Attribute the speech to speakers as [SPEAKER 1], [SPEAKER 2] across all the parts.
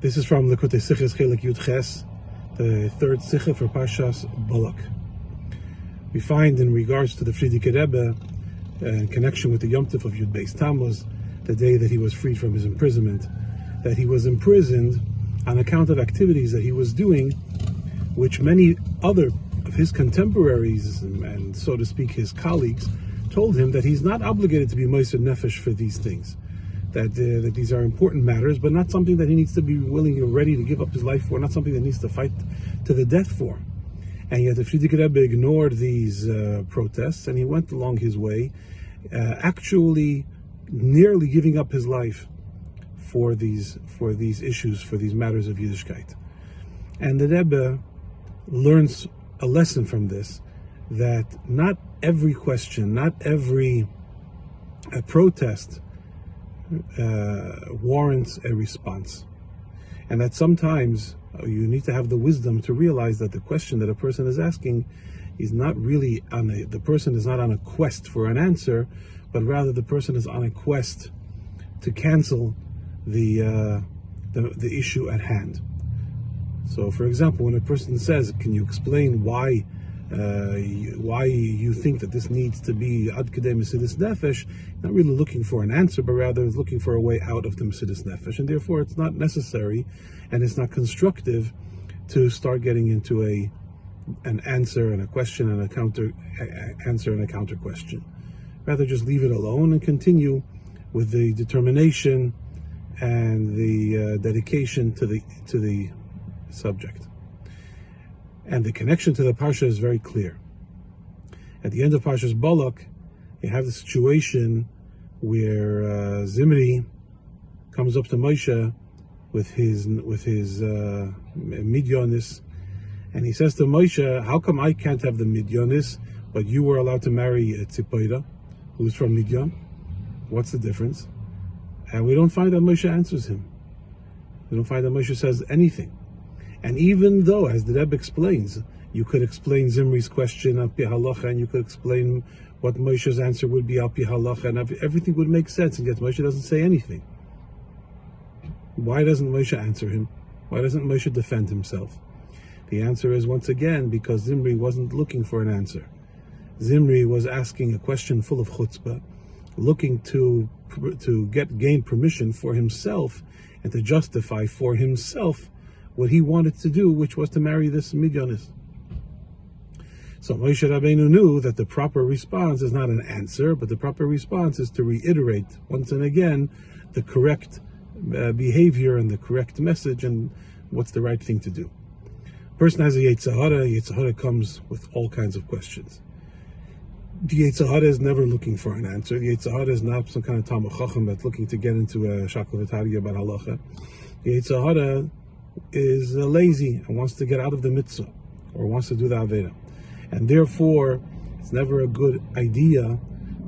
[SPEAKER 1] This is from Likkutei Sichos Chelik Yud Ches, the third Sicha for Parshat Balak. We find in regards to the Likkutei Rebbe, in connection with the Yom Tov of Yud Beis Tammuz, the day that he was freed from his imprisonment, that he was imprisoned on account of activities that he was doing, which many other of his contemporaries and so to speak his colleagues told him that he's not obligated to be Moser Nefesh for these things. That these are important matters, but not something that he needs to be willing and ready to give up his life for, not something that he needs to fight to the death for. And yet the Likkutei Rebbe ignored these protests, and he went along his way, actually nearly giving up his life for these issues, for these matters of Yiddishkeit. And the Rebbe learns a lesson from this, that not every question, not every protest warrants a response, and that sometimes you need to have the wisdom to realize that the question that a person is asking is not really the person is not on a quest for an answer, but rather the person is on a quest to cancel the issue at hand. So, for example, when a person says, "Can you explain why you think that this needs to be ad kedei Mesidus Nefesh?" Not really looking for an answer, but rather looking for a way out of the Mesidus Nefesh, and therefore it's not necessary and it's not constructive to start getting into an answer and a question and a counter answer and a counter question. Rather, just leave it alone and continue with the determination and the dedication to the subject. And the connection to the Parsha is very clear. At the end of Parshat Balak, you have the situation where Zimri comes up to Moshe with his Midyanis, and he says to Moshe, "How come I can't have the Midyanis, but you were allowed to marry Tzipora, who's from Midyan? What's the difference?" And we don't find that Moshe answers him. We don't find that Moshe says anything. And even though, as the Rebbe explains, you could explain Zimri's question al pi halacha, and you could explain what Moshe's answer would be al pi halacha, and everything would make sense, and yet Moshe doesn't say anything. Why doesn't Moshe answer him? Why doesn't Moshe defend himself? The answer is, once again, because Zimri wasn't looking for an answer. Zimri was asking a question full of chutzpah, looking to gain permission for himself and to justify for himself what he wanted to do, which was to marry this Midyanis. So Moshe Rabbeinu knew that the proper response is not an answer, but the proper response is to reiterate once and again the correct behavior and the correct message and what's the right thing to do. A person has a Yetzer Hara. Yetzer Hara comes with all kinds of questions. The Yetzer Hara is never looking for an answer. The Yetzer Hara is not some kind of Talmud Chacham that's looking to get into a Shakal V'Tarya about halacha. The Yetzer Hara is lazy and wants to get out of the mitzvah or wants to do the Aveda. And therefore, it's never a good idea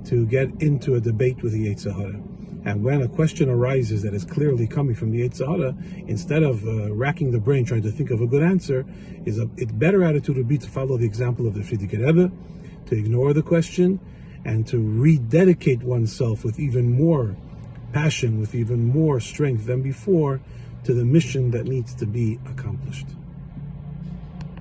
[SPEAKER 1] to get into a debate with the Yetzer Hara. And when a question arises that is clearly coming from the Yetzer Hara, instead of racking the brain trying to think of a good answer, its better attitude would be to follow the example of the Likkutei Rebbe, to ignore the question, and to rededicate oneself with even more passion, with even more strength than before, to the mission that needs to be accomplished.